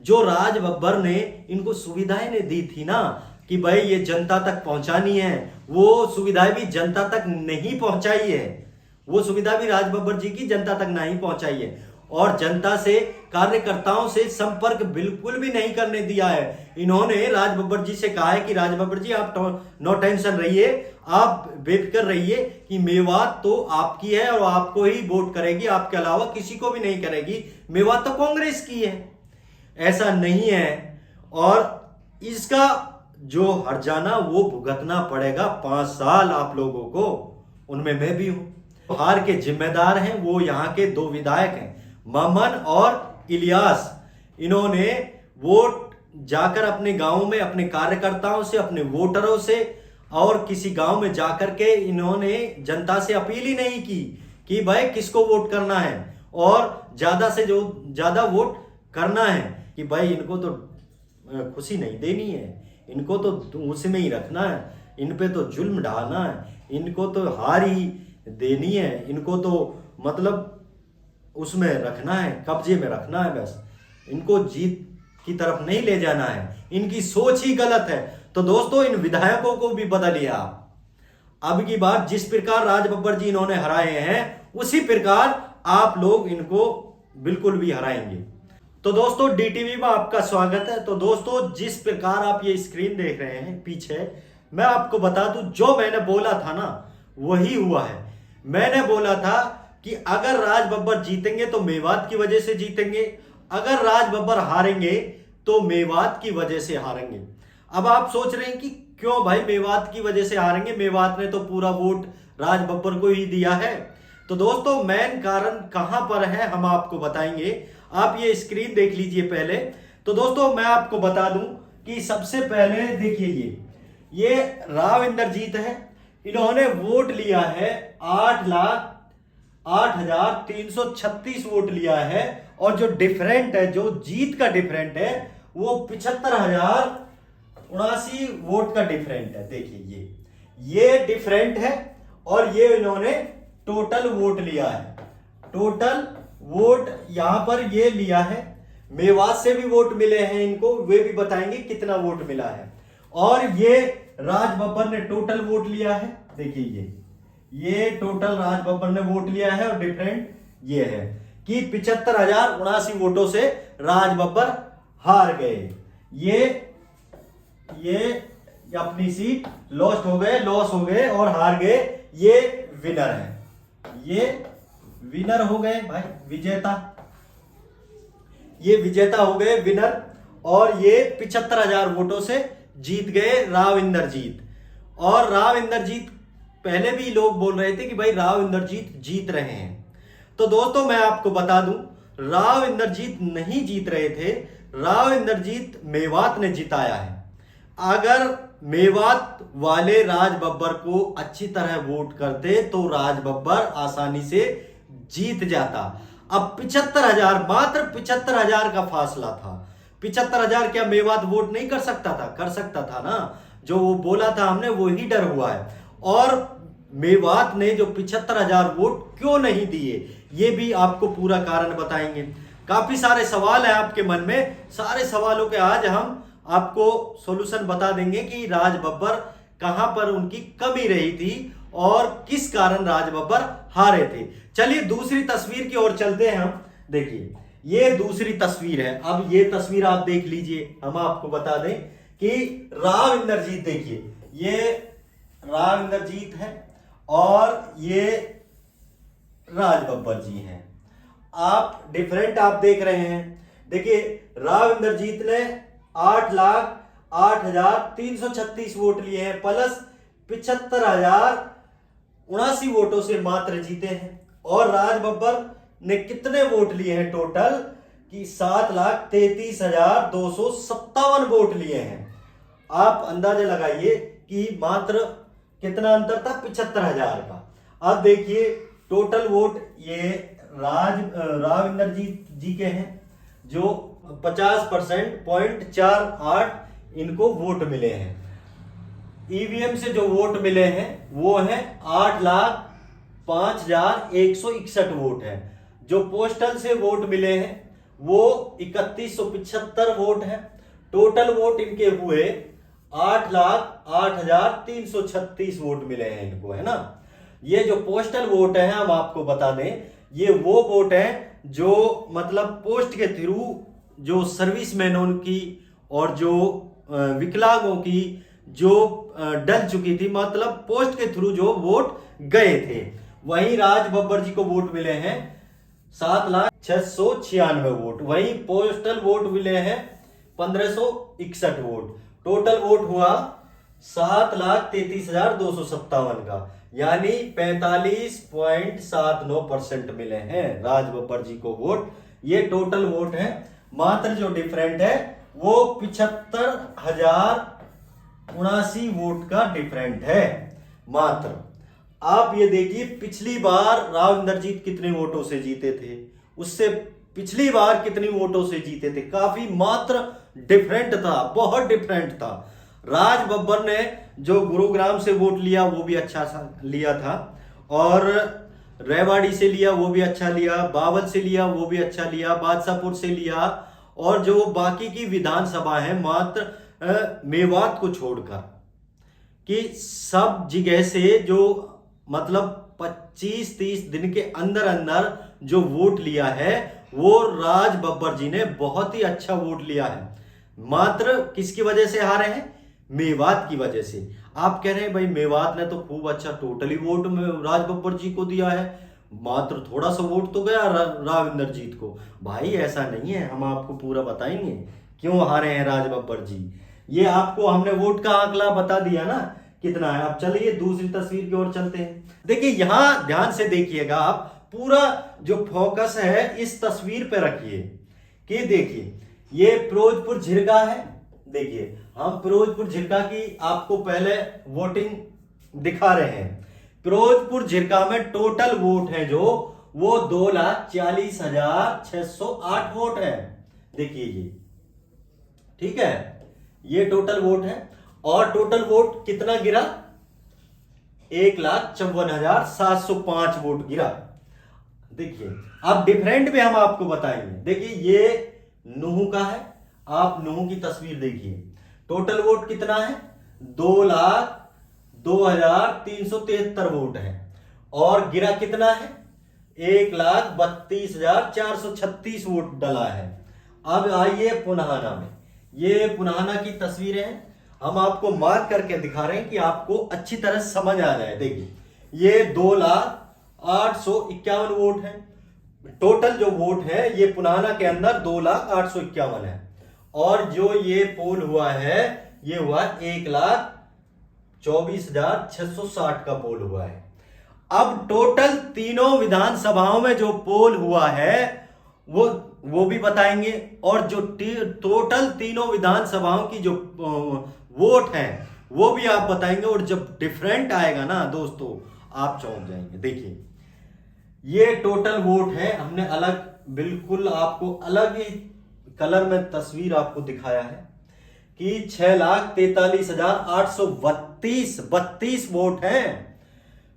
जो राज बब्बर ने इनको सुविधाएं ने दी थी ना कि भाई ये जनता तक पहुंचानी है, वो सुविधाएं भी जनता तक नहीं पहुंचाई है। वो सुविधा भी राज बब्बर जी की जनता तक नहीं पहुंचाई है और जनता से, कार्यकर्ताओं से संपर्क बिल्कुल भी नहीं करने दिया है। इन्होंने राज बब्बर जी से कहा है कि राज बब्बर जी आप नो टेंशन रहिए, आप बेफिक्र रहिए कि मेवात तो आपकी है और आपको ही वोट करेगी, आपके अलावा किसी को भी नहीं करेगी। मेवात तो कांग्रेस की है। ऐसा नहीं है और इसका जो हर्जाना वो भुगतना पड़ेगा 5 साल आप लोगों को, उनमें मैं भी हूं। हार के जिम्मेदार हैं वो यहाँ के 2 विधायक हैं, ममन और इलियास। इन्होंने वोट जाकर अपने गांव में अपने कार्यकर्ताओं से, अपने वोटरों से और किसी गांव में जाकर के इन्होंने जनता से अपील ही नहीं की कि भाई किसको वोट करना है और ज्यादा से जो ज्यादा वोट करना है, कि भाई इनको तो खुशी नहीं देनी है, इनको तो उसमें ही रखना है, इन पे तो जुल्म ढाना है, इनको तो हार ही देनी है, इनको तो मतलब उसमें रखना है, कब्जे में रखना है, बस इनको जीत की तरफ नहीं ले जाना है। इनकी सोच ही गलत है। तो दोस्तों इन विधायकों को भी बदलिए आप। अब की बार जिस प्रकार राज बब्बर जी इन्होंने हराए हैं उसी प्रकार आप लोग इनको बिल्कुल भी हराएंगे। तो दोस्तों डीटीवी में आपका स्वागत है। तो दोस्तों जिस प्रकार आप ये स्क्रीन देख रहे हैं पीछे, मैं आपको बता दूं जो मैंने बोला था ना वही हुआ है। मैंने बोला था कि अगर राज बब्बर जीतेंगे तो मेवात की वजह से जीतेंगे, अगर राज बब्बर हारेंगे तो मेवात की वजह से हारेंगे। अब आप सोच रहे हैं कि क्यों भाई मेवात की वजह से हारेंगे, मेवात ने तो पूरा वोट राज बब्बर को ही दिया है। तो दोस्तों मेन कारण कहां पर है हम आपको बताएंगे। आप ये स्क्रीन देख लीजिए पहले। तो दोस्तों मैं आपको बता दूं कि सबसे पहले देखिए ये राव इंद्रजीत है, इन्होंने वोट लिया है 8,08,336 वोट लिया है और जो डिफरेंट है, जो जीत का डिफरेंट है वो 75,079 वोट का डिफरेंट है। देखिए ये डिफरेंट है और ये इन्होंने टोटल वोट लिया है। टोटल वोट यहां पर ये लिया है। मेवात से भी वोट मिले हैं इनको, वे भी बताएंगे कितना वोट मिला है। और ये राज बब्बर ने टोटल वोट लिया है। देखिए ये टोटल राज बब्बर ने वोट लिया है और डिफरेंट ये है कि 75,079 वोटों से राज बब्बर हार गए। ये अपनी सीट लॉस हो गए और हार गए। ये विनर है, ये विनर हो गए भाई, विजेता। ये विजेता हो गए, विनर। और ये 75,000 वोटों से जीत गए राव इंद्रजीत। और राव इंद्रजीत पहले भी लोग बोल रहे थे कि भाई राव इंद्रजीत जीत रहे हैं। तो दोस्तों मैं आपको बता दूं राव इंद्रजीत नहीं जीत रहे थे, राव इंद्रजीत मेवात ने जिताया है। अगर मेवात वाले राज बब्बर को अच्छी तरह वोट करते तो राज बब्बर आसानी से जीत जाता। अब 75,000, मात्र 75,000 का फासला था। 75,000 क्या मेवात वोट नहीं कर सकता था? कर सकता था ना। जो वो बोला था हमने वही डर हुआ है। और मेवात ने जो 75,000 वोट क्यों नहीं दिए ये भी आपको पूरा कारण बताएंगे। काफी सारे सवाल है आपके मन में, सारे सवालों के आज हम आपको सॉल्यूशन बता देंगे कि राज बब्बर कहां पर उनकी कमी रही थी और किस कारण राज बब्बर हारे थे। चलिए दूसरी तस्वीर की ओर चलते हैं हम। देखिए ये दूसरी तस्वीर है। अब ये तस्वीर आप देख लीजिए, हम आपको बता दें कि राव इंद्रजीत, देखिए ये राव इंद्रजीत है और ये राज बब्बर जी हैं। आप डिफरेंट आप देख रहे हैं। देखिए राव इंद्रजीत ने 8,08,336 वोट लिए हैं प्लस 75,079 वोटों से मात्र जीते हैं। और राज बब्बर ने कितने वोट लिए हैं टोटल कि 7,33,257 वोट लिए हैं। आप अंदाजा लगाइए कि मात्र कितना अंतर था 75,000 का। अब देखिए टोटल वोट ये राव इंद्रजीत जी के हैं जो 50% इनको वोट मिले हैं। ईवीएम से जो वोट मिले हैं वो है 8,05,161 वोट है। जो पोस्टल से वोट मिले हैं वो 3175 वोट है। टोटल वोट इनके हुए 8,08,336 वोट मिले हैं इनको, है ना। ये जो पोस्टल वोट है हम आपको बता दें, ये वो वोट है जो मतलब पोस्ट के थ्रू जो सर्विसमैनों की और जो विकलांगों की जो डल चुकी थी, मतलब पोस्ट के थ्रू जो वोट गए थे। वहीं राज बब्बर जी को वोट मिले हैं 7,06,96 वोट। वहीं पोस्टल वोट मिले हैं 1561 वोट। टोटल वोट हुआ 7,33,257 का, यानी 45.79% मिले हैं राज बब्बर जी को वोट। ये टोटल वोट है। मात्र जो डिफरेंट है वो 75,079 वोट का डिफरेंट है मात्र। आप ये देखिए, पिछली बार राव इंद्रजीत कितने वोटों से जीते थे, उससे पिछली बार कितनी वोटों से जीते थे, काफी मात्र डिफरेंट था, बहुत डिफरेंट था। राज बब्बर ने जो गुरुग्राम से वोट लिया वो भी अच्छा लिया था, और रेवाड़ी से लिया वो भी अच्छा लिया, बावल से लिया वो भी अच्छा लिया, बादशाहपुर से लिया, और जो बाकी की विधानसभा है मात्र मेवात को छोड़कर कि सब जगह से जो मतलब 25-30 दिन के अंदर अंदर जो वोट लिया है वो राज बब्बर जी ने बहुत ही अच्छा वोट लिया है। मात्र किसकी वजह से हारे हैं? मेवात की वजह से। आप कह रहे हैं भाई मेवात ने तो खूब अच्छा टोटली वोट में राज बब्बर जी को दिया है, मात्र थोड़ा सा वोट तो गया राव इंद्रजीत को। भाई ऐसा नहीं है, हम आपको पूरा बताएंगे क्यों हारे हैं राज बब्बर जी। ये आपको हमने वोट का आंकड़ा बता दिया ना कितना है। अब चलिए दूसरी तस्वीर की ओर चलते हैं। देखिए यहां ध्यान से देखिएगा, आप पूरा जो फोकस है इस तस्वीर पे रखिए कि देखिए ये फिरोजपुर झिरका है। देखिए हम फिरोजपुर झिरका की आपको पहले वोटिंग दिखा रहे हैं। फिरोजपुर झिरका में टोटल वोट है जो वो 2,40,608 वोट है। देखिए ये ठीक है, ये टोटल वोट है। और टोटल वोट कितना गिरा? 1,54,705 वोट गिरा। देखिए अब डिफरेंट भी हम आपको बताएंगे। देखिए ये नूह का है, आप नूह की तस्वीर देखिए। टोटल वोट कितना है? 2,02,373 वोट है। और गिरा कितना है? 1,32,436 वोट डला है। अब आइए पुनाहाना में। ये पुनाहाना की तस्वीरें हैं, हम आपको मार्क करके दिखा रहे हैं कि आपको अच्छी तरह समझ आ जाए। देखिए ये 2,08,51 वोट है। टोटल जो वोट है ये पुनाहाना के अंदर 2,08,51 है। और जो ये पोल हुआ है ये हुआ 1,24,660 का पोल हुआ है। अब टोटल तीनों विधानसभाओं में जो पोल हुआ है वो भी बताएंगे, और जो टोटल तीनों विधानसभाओं की जो वोट है वो भी आप बताएंगे। और जब डिफरेंट आएगा ना दोस्तों आप चौंक जाएंगे। देखिए ये टोटल वोट है, हमने अलग बिल्कुल आपको अलग ही कलर में तस्वीर आपको दिखाया है कि 6,43,832 वोट हैं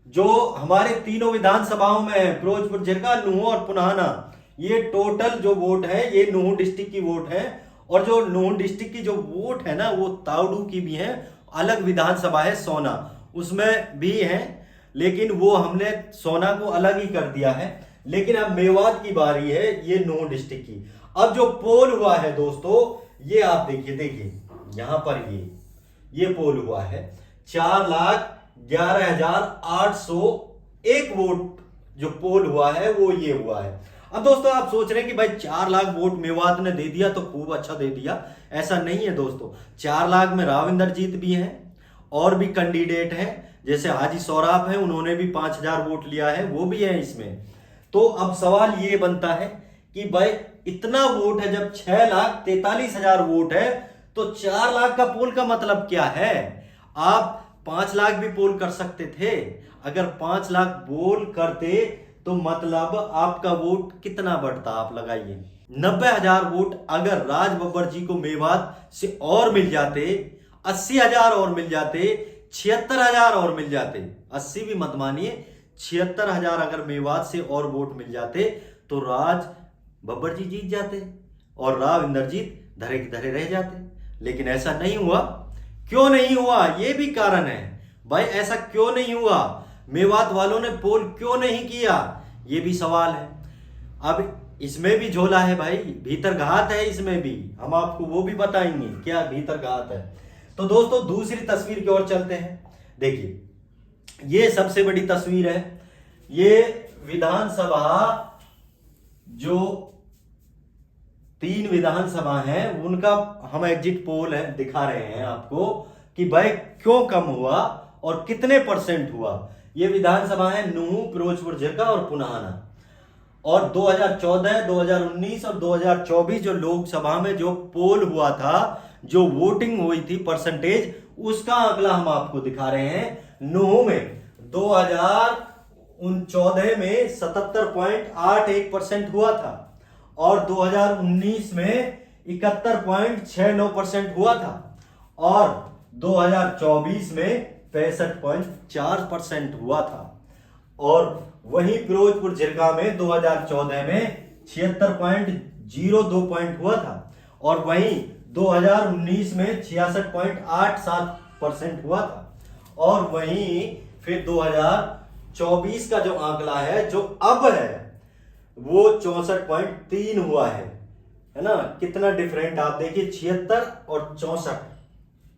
जो हमारे तीनों विधानसभाओं में है, फिरोजपुर झिरका, नूह और पुनाहाना। ये टोटल जो वोट है ये नूह डिस्ट्रिक्ट की वोट है। और जो नूह डिस्ट्रिक्ट की जो वोट है ना वो तावड़ू की भी है, अलग विधानसभा है सोना, उसमें भी है, लेकिन वो हमने सोना को अलग ही कर दिया है। लेकिन अब मेवात की बारी है, ये नूह डिस्ट्रिक्ट की। अब जो पोल हुआ है दोस्तों ये आप देखिए यहां पर ये पोल हुआ है 4,11,801 वोट जो पोल हुआ है वो ये हुआ है। अब दोस्तों आप सोच रहे हैं कि भाई 4 लाख वोट मेवात ने दे दिया तो खूब अच्छा दे दिया, ऐसा नहीं है दोस्तों। 4 लाख में राव इंद्रजीत भी हैं और भी कैंडिडेट हैं, जैसे हाजी सौराब हैं, उन्होंने भी 5,000 वोट लिया है, वो भी है इसमें। तो अब सवाल ये बनता है कि भाई इतना वोट है, जब 6,43,000 वोट है तो 4 लाख का पोल का मतलब क्या है? आप 5 लाख भी पोल कर सकते थे। अगर 5 लाख पोल करते तो मतलब आपका वोट कितना बढ़ता? आप लगाइए 90,000 वोट अगर राज बब्बर जी को मेवात से और मिल जाते, 80,000 और मिल जाते, 76,000 और मिल जाते, 80 भी मत मानिए, 76,000 अगर मेवात से और वोट मिल जाते तो राज बब्बर जी जीत जाते और राव इंद्रजीत धरे के धरे रह जाते। लेकिन ऐसा नहीं हुआ। क्यों नहीं हुआ, ये भी कारण है भाई। ऐसा क्यों नहीं हुआ, मेवात वालों ने पोल क्यों नहीं किया, ये भी सवाल है। अब इसमें भी झोला है भाई, भीतर घात है इसमें भी, हम आपको वो भी बताएंगे क्या भीतर घात है। तो दोस्तों दूसरी तस्वीर की ओर चलते हैं। देखिए ये सबसे बड़ी तस्वीर है। ये विधानसभा, जो 3 विधानसभा हैं उनका हम एग्जिट पोल है दिखा रहे हैं आपको कि भाई क्यों कम हुआ और कितने % हुआ। ये विधानसभा है नूह, फिरोजपुर झिरका और पुनाहाना। और 2014, 2019 और 2024 जो लोकसभा में जो पोल हुआ था, जो वोटिंग हुई थी परसेंटेज, उसका आंकड़ा हम आपको दिखा रहे हैं। नूह में 2014 में 77.81% हुआ था और 2019 में 71.69% हुआ था और 2024 में 65.4% हुआ था। और वहीं फिरोजपुर झिरका में 2014 में 76.02 हुआ था और वहीं 2019 में 66.87% हुआ था। और वहीं फिर 2024 का जो आंकड़ा है, जो अब है, वो 64.3 हुआ है ना। कितना डिफरेंट आप देखिए, 76 और 64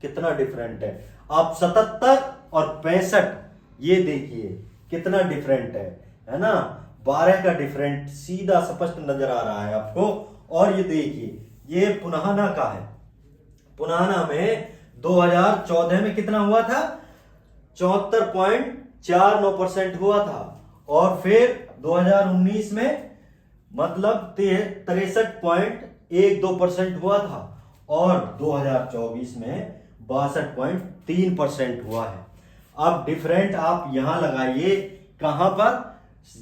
कितना डिफरेंट है। आप 77 और 65 ये देखिए कितना डिफरेंट है ना। 12 का डिफरेंट सीधा स्पष्ट नजर आ रहा है आपको। और ये देखिए ये पुनाहाना का है। पुनाहाना में 2014 में कितना हुआ था, 74.49% हुआ था और फिर 2019 में मतलब 63.12% हुआ था और 2024 में 62.3% हुआ है। अब डिफरेंट आप यहां लगाइए, कहां पर,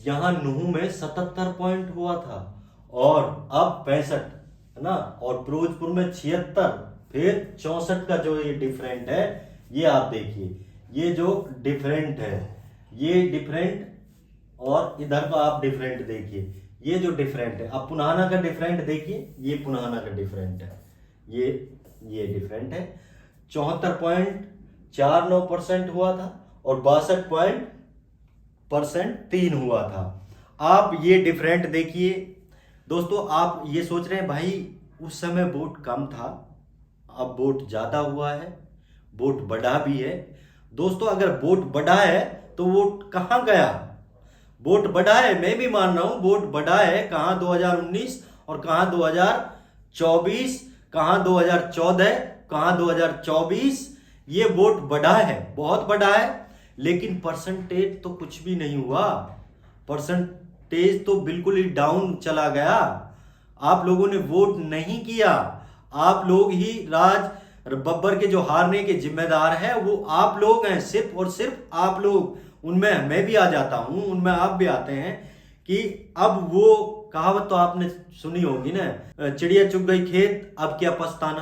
यहां नूह में 77 पॉइंट हुआ था और अब 65 है ना, और फिरोजपुर में 76, फिर 64 का जो ये डिफरेंट है, ये आप देखिए, ये जो डिफरेंट है, ये डिफरेंट और इधर का आप डिफरेंट देखिए, ये जो डिफरेंट है। अब पुनाहाना का डिफरेंट देखिए, ये पुनाहाना का डिफरेंट है, ये डिफरेंट है। 74.49% हुआ था और 62.3 हुआ था। आप ये डिफरेंट देखिए दोस्तों। आप ये सोच रहे हैं भाई उस समय वोट कम था, अब वोट ज्यादा हुआ है, वोट बढ़ा भी है। दोस्तों अगर वोट बढ़ा है तो वोट कहां गया, वोट बढ़ा है, मैं भी मान रहा हूं वोट बढ़ा है। कहां 2019 और कहां 2024, कहां 2014, कहां 2024, ये वोट बढ़ा है, बहुत बढ़ा है। लेकिन परसेंटेज तो कुछ भी नहीं हुआ, परसेंटेज तो बिल्कुल ही डाउन चला गया। आप लोगों ने वोट नहीं किया, आप लोग ही राज बब्बर के जो हारने के जिम्मेदार हैं वो आप लोग हैं, सिर्फ और सिर्फ आप लोग। उनमें मैं भी आ जाता हूं, उनमें आप भी आते हैं कि अब वो कहावत तो आपने सुनी होगी ना, चिड़िया चुग गई खेत अब क्या पछताना।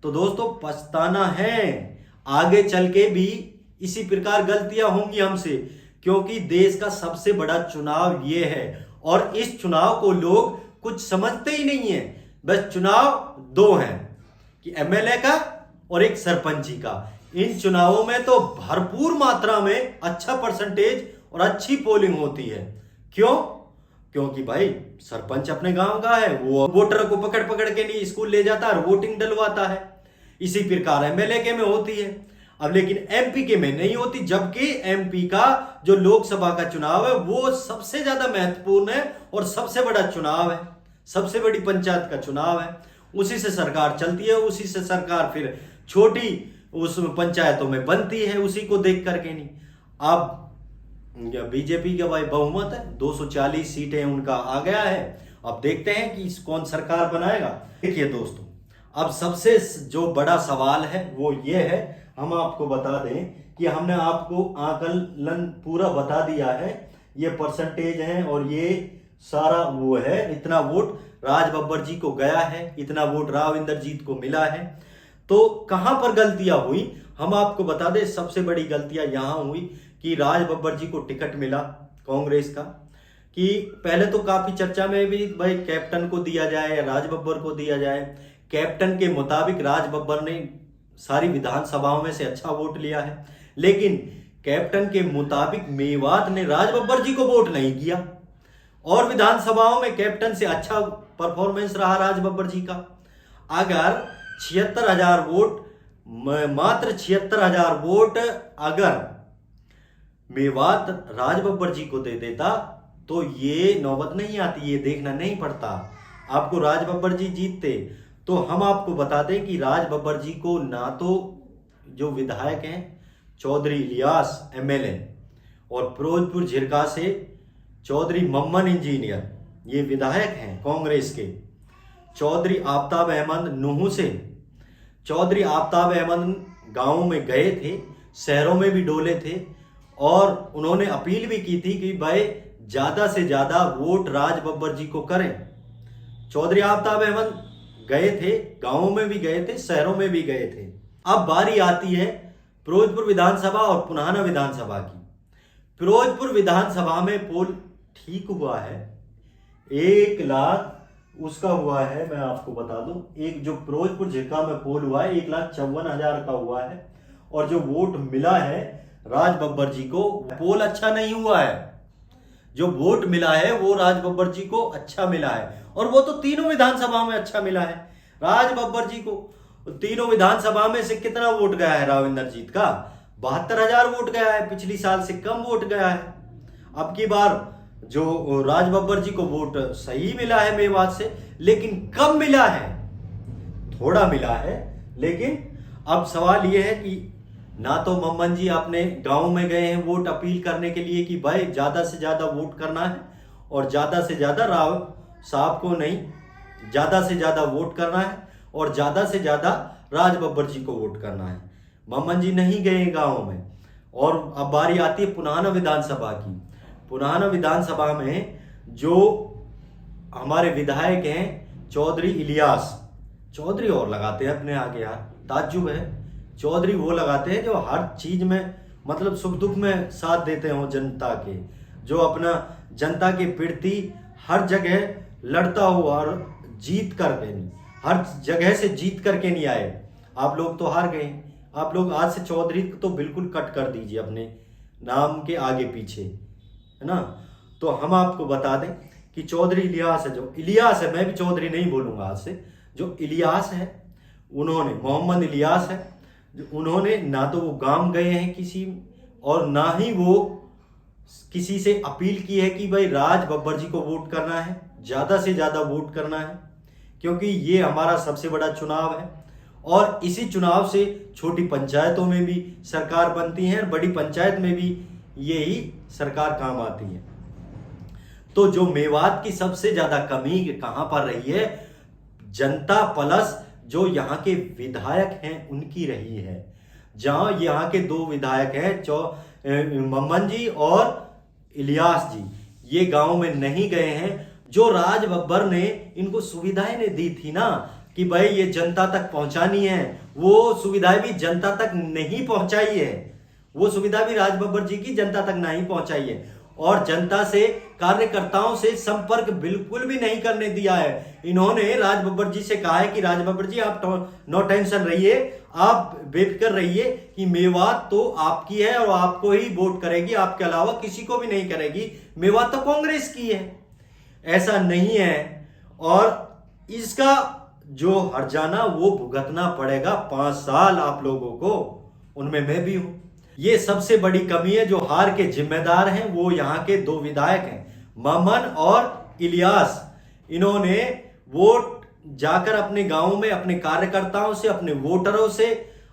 तो दोस्तों पछताना है, आगे चल के भी इसी प्रकार गलतियां होंगी हमसे, क्योंकि देश का सबसे बड़ा चुनाव ये है और इस चुनाव को लोग कुछ समझते ही नहीं है। बस चुनाव 2 हैं कि एमएलए का और एक सरपंची का। इन चुनावों में तो भरपूर मात्रा में अच्छा परसेंटेज और अच्छी पोलिंग होती है। क्यों? क्योंकि भाई सरपंच अपने गांव का है, वो वोटर को पकड़ पकड़ के नहीं स्कूल ले जाता और वोटिंग डलवाता है। इसी प्रकार एमएलए के में होती है। अब लेकिन एमपी के में नहीं होती, जबकि एमपी का जो लोकसभा का चुनाव है वो सबसे ज्यादा महत्वपूर्ण है और सबसे बड़ा चुनाव है, सबसे बड़ी पंचायत का चुनाव है। उसी से सरकार चलती है, उसी से सरकार फिर छोटी उस पंचायतों में बनती है, उसी को देख करके नहीं। अब बीजेपी का भाई बहुमत है, 240 सीटें उनका आ गया है। अब देखते हैं कि कौन सरकार बनाएगा। देखिए दोस्तों, अब सबसे जो बड़ा सवाल है वो ये है, हम आपको बता दें कि हमने आपको आकलन पूरा बता दिया है, ये परसेंटेज है और ये सारा वो है। इतना वोट राज बब्बर जी को गया है, इतना वोट राव इंद्रजीत को मिला है। तो कहां पर गलतियां हुई हम आपको बता दें। सबसे बड़ी गलतियां यहां हुई कि राज बब्बर जी को टिकट मिला कांग्रेस का, कि पहले तो काफी चर्चा में भी भाई कैप्टन को दिया जाए या राज बब्बर को दिया जाए। कैप्टन के मुताबिक राज बब्बर ने सारी विधानसभाओं में से अच्छा वोट लिया है, लेकिन कैप्टन के मुताबिक मेवात ने राज बब्बर जी को वोट नहीं किया और विधानसभाओं में कैप्टन से अच्छा परफॉर्मेंस रहा राज बब्बर जी का। अगर 76,000 वोट, मात्र 76,000 वोट अगर मेवात राज बब्बर जी को दे देता तो ये नौबत नहीं आती, ये देखना नहीं पड़ता। आपको राज बब्बर जी जीतते तो हम आपको बता दें कि राज बब्बर जी को ना तो जो विधायक हैं चौधरी इलियास एमएलए और फिरोजपुर झिरका से चौधरी मम्मन इंजीनियर, ये विधायक हैं कांग्रेस के। चौधरी आफताब अहमद नूहू से, चौधरी आफताब अहमद गांवों में गए थे, शहरों में भी डोले थे और उन्होंने अपील भी की थी कि भाई ज्यादा से ज्यादा वोट राज बब्बर जी को करें। चौधरी आफताब अहमद गए थे, गांवों में भी गए थे, शहरों में भी गए थे। अब बारी आती है फिरोजपुर विधानसभा और पुनाना विधानसभा की। फिरोजपुर विधानसभा में पोल ठीक हुआ है, 1 लाख उसका हुआ है, मैं आपको बता दूं। एक जो फिरोजपुर झिरका में पोल हुआ है 1,54,000 का हुआ है और जो वोट मिला है राज बब्बर जी को, पोल अच्छा नहीं हुआ है। जो वोट मिला है वो राज बब्बर जी को अच्छा मिला है और वो तो तीनों विधानसभा में अच्छा मिला है। राज बब्बर जी को तीनों विधानसभा में से कितना वोट गया है राविंदर जीत का? 72,000 वोट गया है, पिछली साल से कम वोट गया है। अब की बार जो राज बब्बर जी को वोट सही मिला है मेवात से, लेकिन कम मिला है, थोड़ा मिला है। लेकिन अब सवाल यह है कि ना तो मम्मन जी अपने गांव में गए हैं वोट अपील करने के लिए कि भाई ज्यादा से ज्यादा वोट करना है और ज्यादा से ज्यादा राव साहब को नहीं, ज्यादा से ज्यादा वोट करना है और ज्यादा से ज्यादा राज बब्बर जी को वोट करना है। मम्मन जी नहीं गए गांव में। और अब बारी आती है पुनाना विधानसभा की। पुनाना विधानसभा में जो हमारे विधायक हैं चौधरी इलियास, चौधरी और लगाते हैं अपने आगे, यार ताज्जुब है। चौधरी वो लगाते हैं जो हर चीज में मतलब सुख दुख में साथ देते हो जनता के, जो अपना जनता के प्रति हर जगह लड़ता हो और जीत करके नहीं, हर जगह से जीत करके नहीं आए। आप लोग तो हार गए, आप लोग आज से चौधरी तो बिल्कुल कट कर दीजिए अपने नाम के आगे पीछे, है ना। तो हम आपको बता दें कि चौधरी इलियास है, जो इलियास है, मैं भी चौधरी नहीं बोलूंगा आज से, जो इलियास है उन्होंने, मोहम्मद इलियास है, उन्होंने ना तो वो गांव गए हैं किसी और ना ही वो किसी से अपील की है कि भाई राज बब्बर जी को वोट करना है, ज्यादा से ज्यादा वोट करना है, क्योंकि ये हमारा सबसे बड़ा चुनाव है और इसी चुनाव से छोटी पंचायतों में भी सरकार बनती है और बड़ी पंचायत में भी यही सरकार काम आती है। तो जो मेवात की सबसे ज्यादा कमी कहां पर रही है, जनता प्लस जो यहाँ के विधायक हैं उनकी रही है। जहां यहाँ के 2 विधायक हैं मम्मन जी और इलियास जी, ये गांव में नहीं गए हैं। जो राज बब्बर ने इनको सुविधाएं ने दी थी ना कि भाई ये जनता तक पहुंचानी है, वो सुविधाएं भी जनता तक नहीं पहुंचाई है। वो सुविधा भी राज बब्बर जी की जनता तक नहीं पहुंचाई है और जनता से, कार्यकर्ताओं से संपर्क बिल्कुल भी नहीं करने दिया है। इन्होंने राज बब्बर जी से कहा है कि राज बब्बर जी आप नो टेंशन रहिए, आप बेफिक्र रहिए कि मेवात तो आपकी है और आपको ही वोट करेगी, आपके अलावा किसी को भी नहीं करेगी। मेवात तो कांग्रेस की है, ऐसा नहीं है। और इसका जो हर्जाना वो भुगतना पड़ेगा 5 साल आप लोगों को, उनमें मैं भी हूं। ये सबसे बड़ी कमी है। जो हार के जिम्मेदार हैं वो यहाँ के 2 विधायक हैं, मम्मन और इलियास। इन्होंने वोट जाकर अपने गांव में अपने कार्यकर्ताओं से, अपने वोटरों से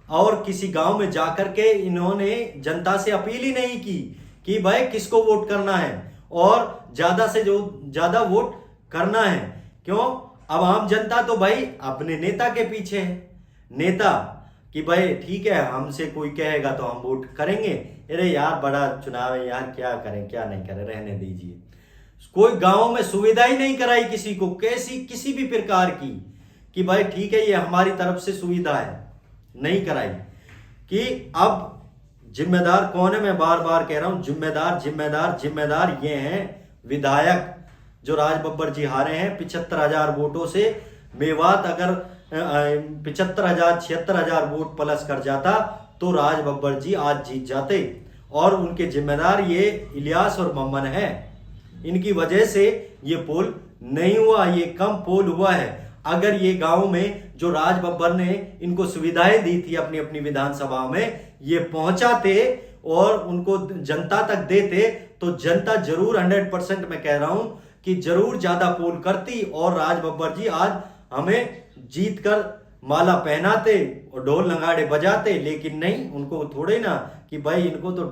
और किसी गांव में जाकर के इन्होंने जनता से अपील ही नहीं की कि भाई किसको वोट करना है और ज्यादा से जो ज्यादा वोट करना है। क्यों? अब आम जनता तो भाई अपने नेता के पीछे है। नेता कि भाई ठीक है, हमसे कोई कहेगा तो हम वोट करेंगे, अरे यार बड़ा चुनाव है यार, क्या करें क्या नहीं करें, रहने दीजिए। कोई गांव में सुविधा ही नहीं कराई किसी को, किसी भी प्रकार की कि भाई ठीक है ये हमारी तरफ से सुविधा है, नहीं कराई। कि अब जिम्मेदार कौन है, मैं बार बार कह रहा हूं, जिम्मेदार जिम्मेदार जिम्मेदार ये हैं विधायक जो राज बब्बर जी हारे हैं 75,000 वोटों से। मेवात अगर 75,000 76,000 वोट प्लस कर जाता तो राज बब्बर जी आज जीत जाते। और उनके जिम्मेदार ये इलियास और मम्मन है। इनकी वजह से ये पोल नहीं हुआ, ये कम पोल हुआ है। अगर ये गांव में जो राज बब्बर ने इनको सुविधाएं दी थी अपनी अपनी विधानसभा में, ये पहुंचाते और उनको जनता तक देते तो जनता जरूर 100% मैं कह रहा हूं कि जरूर ज्यादा पोल करती और राज बब्बर जी आज हमें जीत कर माला पहनाते और ढोल नगाड़े बजाते। लेकिन नहीं, उनको थोड़े ना कि भाई इनको तो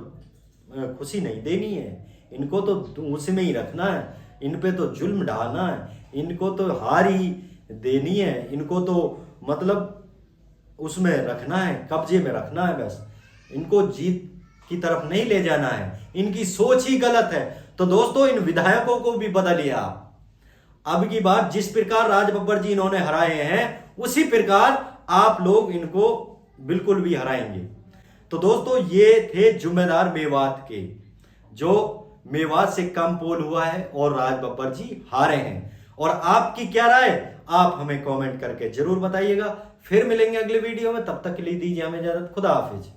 खुशी नहीं देनी है, इनको तो उसमें ही रखना है, इन पे तो जुल्म ढाना है, इनको तो हार ही देनी है, इनको तो मतलब उसमें रखना है, कब्जे में रखना है, बस इनको जीत की तरफ नहीं ले जाना है। इनकी सोच ही गलत है। तो दोस्तों इन विधायकों को भी बदलिए आप। अब की बार जिस प्रकार राज बब्बर जी इन्होंने हराए हैं उसी प्रकार आप लोग इनको बिल्कुल भी हराएंगे। तो दोस्तों ये थे जुम्मेदार मेवात के, जो मेवात से कम पोल हुआ है और राज बब्बर जी हारे हैं। और आपकी क्या राय, आप हमें कमेंट करके जरूर बताइएगा। फिर मिलेंगे अगले वीडियो में, तब तक के लिए दीजिए हमें इजाजत। खुदा हाफिज।